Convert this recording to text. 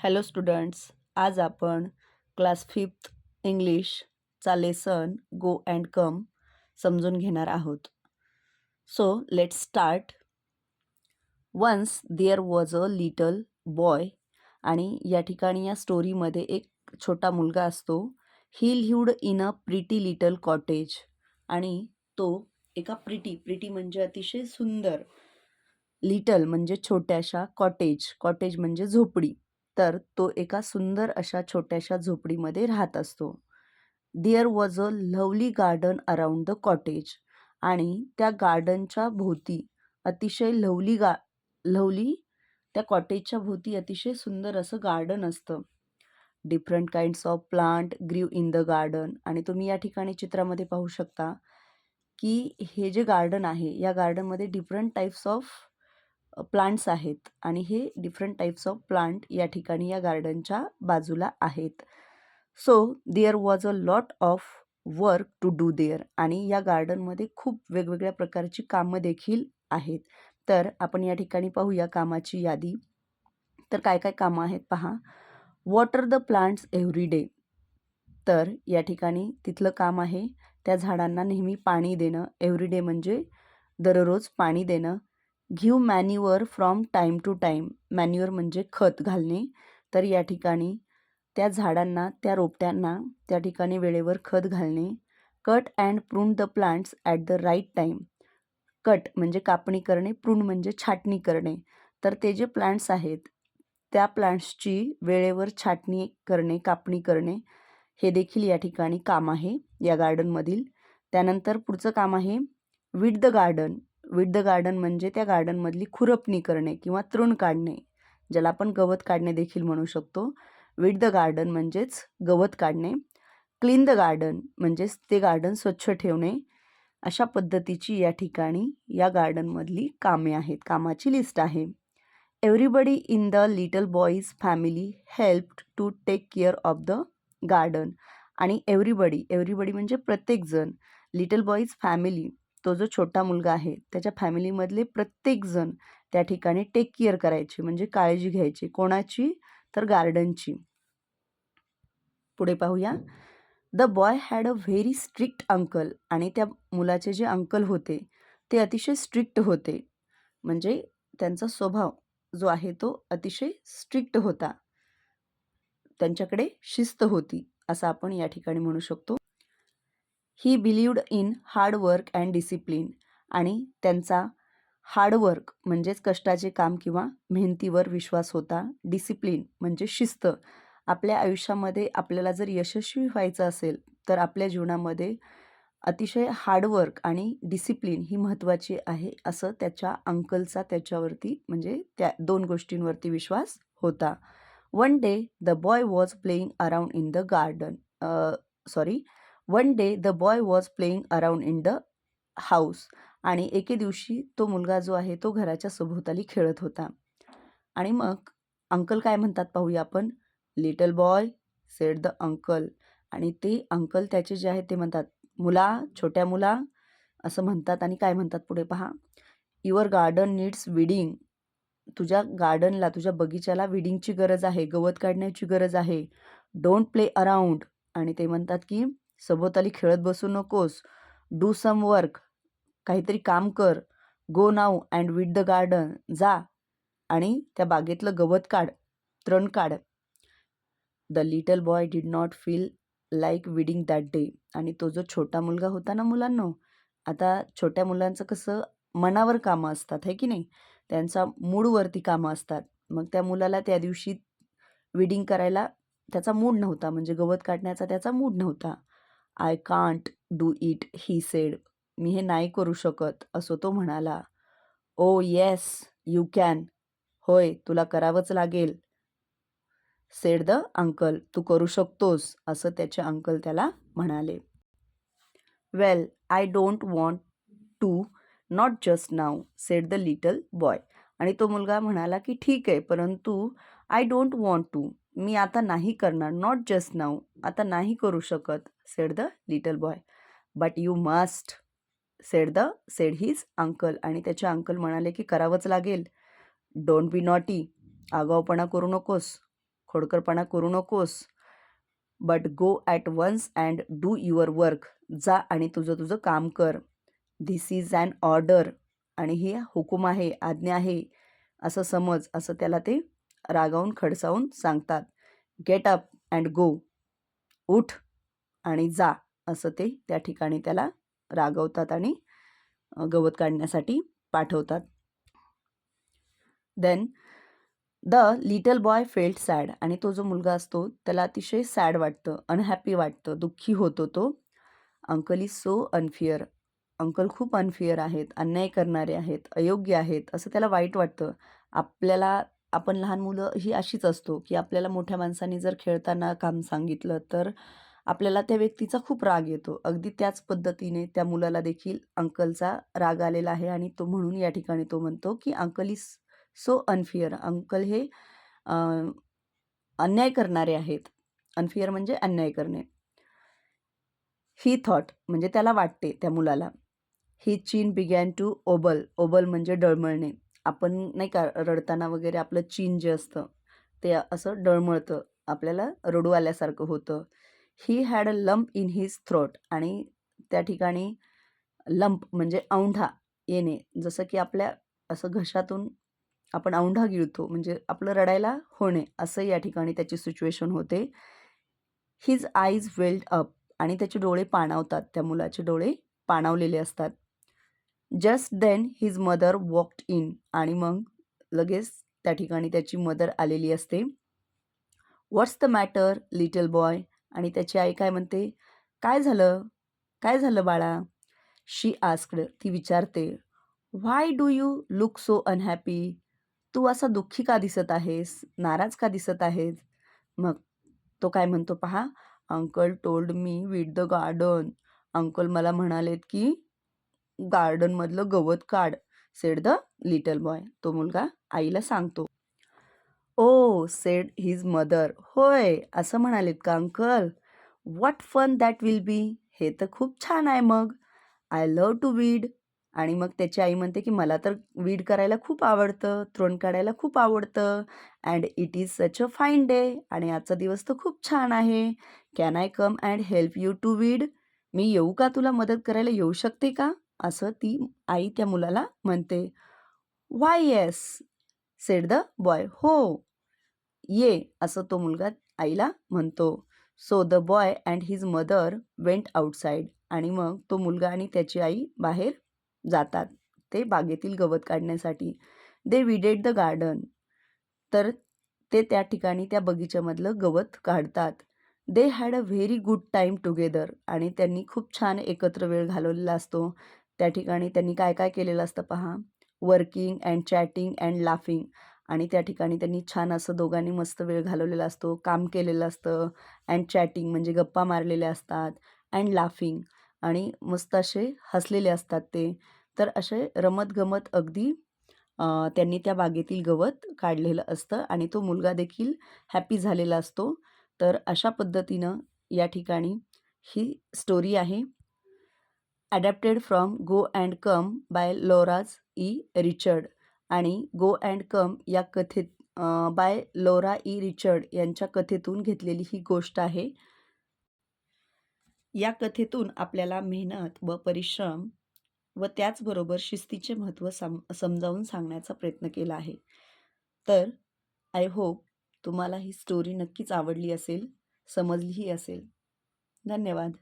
Hello students, आज आपण class 5th इंग्लिशचा लेसन गो अँड कम समजून घेणार आहोत. So let's start. Once there was a little boy. आणि या ठिकाणी या स्टोरीमध्ये एक छोटा मुलगा असतो. He lived in a pretty little cottage. आणि तो एका प्रिटी म्हणजे अतिशय सुंदर, लिटल म्हणजे छोट्याशा, कॉटेज म्हणजे झोपडी. तर तो एका सुंदर अशा छोट्याशा झोपडीमध्ये राहत असतो. There was a lovely garden around the cottage. आणि त्या गार्डनच्या भोवती अतिशय लवली त्या कॉटेजच्या भोवती अतिशय सुंदर असं गार्डन असतं. डिफरंट काइंड्स ऑफ प्लांट ग्रीव इन द गार्डन. आणि तुम्ही या ठिकाणी चित्रामध्ये पाहू शकता की हे जे गार्डन आहे, या गार्डनमध्ये डिफरंट टाईप्स ऑफ प्लांट्स आहेत. आणि हे डिफरंट टाईप्स ऑफ प्लांट या ठिकाणी या गार्डनच्या बाजूला आहेत. So there was a lot of work to do there. आणि या गार्डनमध्ये खूप वेगवेगळ्या प्रकारची कामं देखील आहेत. तर आपण या ठिकाणी पाहूया कामाची यादी. तर काय काय कामं आहेत पहा. Water the plants every day. तर या ठिकाणी तिथलं काम आहे त्या झाडांना नेहमी पाणी देणं. एव्हरी डे म्हणजे दररोज पाणी देणं. Give manure from time to time. Manure म्हणजे खत घालणे. तर या ठिकाणी त्या झाडांना, त्या रोपट्यांना त्या ठिकाणी वेळेवर खत घालणे. Cut and prune the plants at the right time. Cut म्हणजे कापणी करणे, प्रून म्हणजे छाटणी करणे. तर ते जे प्लांट्स आहेत त्या प्लांट्सची वेळेवर छाटणी करणे, कापणी करणे, हे देखील या ठिकाणी काम आहे या गार्डनमधील. त्यानंतर पुढचं काम आहे weed the garden. Weed the garden म्हणजे त्या गार्डनमधली खुरपणी करणे किंवा तृण काढणे, ज्याला आपण गवत काढणे देखील म्हणू शकतो. वीड द गार्डन म्हणजेच गवत काढणे. क्लीन द गार्डन म्हणजेच ते गार्डन स्वच्छ ठेवणे. अशा पद्धतीची या ठिकाणी या गार्डनमधली कामे आहेत, कामाची लिस्ट आहे. Everybody in the little boy's family helped to take care of the garden. आणि एव्हरीबडी म्हणजे प्रत्येकजण. लिटल बॉईज फॅमिली, तो जो छोटा मुलगा आहे त्याच्या फॅमिलीमधले प्रत्येकजण त्या ठिकाणी टेक केअर करायचे म्हणजे काळजी घ्यायची. कोणाची? तर गार्डनची. पुढे पाहूया. The boy had a very strict uncle. आणि त्या मुलाचे जे अंकल होते ते अतिशय स्ट्रिक्ट होते. म्हणजे त्यांचा स्वभाव जो आहे तो अतिशय स्ट्रिक्ट होता. त्यांच्याकडे शिस्त होती असं आपण या ठिकाणी म्हणू शकतो. ही believed in hard work and discipline. आणि त्यांचा हार्डवर्क म्हणजेच कष्टाचे काम किंवा मेहनतीवर विश्वास होता. डिसिप्लिन म्हणजे शिस्त. आपल्या आयुष्यामध्ये आपल्याला जर यशस्वी व्हायचं असेल तर आपल्या जीवनामध्ये अतिशय हार्डवर्क आणि डिसिप्लिन ही महत्त्वाची आहे, असं त्याच्या अंकलचा त्याच्यावरती म्हणजे त्या दोन गोष्टींवरती विश्वास होता. One day the boy was playing around in the garden. One day the boy was playing around in the house. आणि एके दिवशी तो मुलगा जो आहे तो घराच्या सभोवताली खेळत होता. आणि मग अंकल काय म्हणतात पाहूया आपण. Little boy sed the uncle. आणि ते अंकल त्याचे जे आहेत ते म्हणतात, छोट्या मुला असं म्हणतात. आणि काय म्हणतात पुढे पहा. Your garden needs weeding. तुझ्या गार्डनला, तुझ्या बगीच्याला विडिंगची गरज आहे, गवत काढण्याची गरज आहे. Don't play around. आणि ते म्हणतात की सभोवताली खेळत बसू नकोस. Do some work. काहीतरी काम कर. Go now and weed the garden. जा आणि त्या बागेतलं गवत काढ, तृण काढ. The little boy did not feel like weeding that day. आणि तो जो छोटा मुलगा होता ना मुलांनो, आता छोट्या मुलांचं कसं मनावर कामं असतात, है की नाही, त्यांचा मूडवरती कामं असतात. मग त्या मुलाला त्या दिवशी विडिंग करायला त्याचा मूड नव्हता, म्हणजे गवत काढण्याचा त्याचा मूड नव्हता. I can't do it he said. मी हे नाही करू शकत असं तो म्हणाला. Oh yes you can. होय तुला करावंच लागेल. Sed the uncle. तू करू शकतोस असं त्याचे अंकल त्याला म्हणाले. Well I don't want to, not just now said the little boy. आणि तो मुलगा म्हणाला की ठीक आहे, परंतु आय डोंट वॉन्ट टू, मी आता नाही करणार. नॉट जस्ट नाऊ, आता नाही करू शकत. Sed the little boy. But you must sed his uncle. आणि त्याचे अंकल म्हणाले की करावंच लागेल. Don't be naughty. आगाऊपणा करू नकोस, खोडकरपणा करू नकोस. But go at once and do your work. जा आणि तुझं काम कर. This is an order. आणि ही हुकूम आहे, आज्ञा आहे असं समज, असं त्याला ते रागावून खडसावून सांगतात. Get up and go. उठ आणि जा, असं ते त्या ठिकाणी त्याला रागवतात आणि गवत काढण्यासाठी पाठवतात. Then the little boy felt sad. आणि तो जो मुलगा असतो त्याला अतिशय सॅड वाटतं, अनहॅपी वाटतं, दुःखी होतो तो. Uncle is so unfair. Uncle खूप अनफिअर आहेत, अन्याय करणारे आहेत, अयोग्य आहेत, असं त्याला वाईट वाटतं. आपण लहान मुलं ही अशीच असतो की आपल्याला मोठ्या माणसांनी जर खेळताना काम सांगितलं तर आपल्याला त्या व्यक्तीचा खूप राग येतो. अगदी त्याच पद्धतीने त्या मुलाला देखील अंकलचा राग आलेला आहे आणि तो म्हणून या ठिकाणी तो म्हणतो की uncle is so unfair. Uncle हे अन्याय करणारे आहेत. अनफिअर म्हणजे अन्याय करणे. ही थॉट म्हणजे त्याला वाटते त्या मुलाला. ही चीन बिगॅन टू ओबल. ओबल म्हणजे डळमळणे. आपण नाही का रडताना वगैरे आपलं चीन जे असतं ते असं डळमळतं, आपल्याला रडू आल्यासारखं होतं. He had a lump in his throat. आणि त्या ठिकाणी लंप म्हणजे औंढा येणे, जसं की आपल्या असं घशातून आपण औंढा गिळतो म्हणजे आपलं रडायला होणे, असं या ठिकाणी त्याची सिच्युएशन होते. His eyes welled up. आणि त्याचे डोळे पाणावतात, त्या मुलाचे डोळे पाणावलेले असतात. Just then his mother walked in. आणि मग लगेच त्या ठिकाणी त्याची मदर आलेली असते. What's the matter little boy. आणि त्याची आई काय म्हणते, काय झालं, काय झालं बाळा. She asked. ती विचारते. Why do you look so unhappy. तू असा दुःखी का दिसत आहेस, नाराज का दिसत आहेस. मग तो काय म्हणतो पहा. Uncle told me weed the garden. Uncle मला म्हणालेत की गार्डनमधलं गवत काढ. Said the little boy. तो मुलगा आईला सांगतो. O said his mother. होय, असं म्हणालेत का uncle. What fun that will be. हे तर खूप छान आहे मग. I love to weed. आणि मग त्याची आई म्हणते की मला तर वीड करायला खूप आवडतं, तृण काढायला खूप आवडतं. And it is such a fine day. आणि आजचा दिवस तर खूप छान आहे. Can I come and help you to weed. मी येऊ का, तुला मदत करायला येऊ शकते का, असं ती आई त्या मुलाला म्हणते. व्हाय येस सेड द बॉय. हो, ये, असं तो मुलगा आईला म्हणतो. So the boy and his mother went outside. आणि मग तो मुलगा आणि त्याची आई बाहेर जातात ते बागेतील गवत काढण्यासाठी. दे विडेड द गार्डन. तर ते त्या ठिकाणी त्या बगीच्यामधलं गवत काढतात. They had a very good time together. आणि त्यांनी खूप छान एकत्र वेळ घालवलेला असतो. त्या ठिकाणी त्यांनी काय काय केलेलं असतं पहा. Working and chatting and laughing. आणि त्या ठिकाणी त्यांनी छान असं दोघांनी मस्त वेळ घालवलेला असतो, काम केलेलं असतं. अँड चॅटिंग म्हणजे गप्पा मारलेल्या असतात. अँड लाफिंग आणि मस्त असे हसलेले असतात ते. तर असे रमत-गमत अगदी त्यांनी त्या बागेतील गवत काढलेलं असतं आणि तो मुलगा देखील हॅपी झालेला असतो. तर अशा पद्धतीनं या ठिकाणी ही स्टोरी आहे. Adapted from go and come by Laura E Richard. आणि गो अँड कम या कथेत बाय लोरा ई रिचर्ड यांच्या कथेतून घेतलेली ही गोष्ट आहे. या कथेतून आपल्याला मेहनत व परिश्रम व त्याचबरोबर शिस्तीचे महत्त्व समजावून सांगण्याचा प्रयत्न केला आहे. तर आय होप तुम्हाला ही स्टोरी नक्कीच आवडली असेल, समजलीही असेल. धन्यवाद.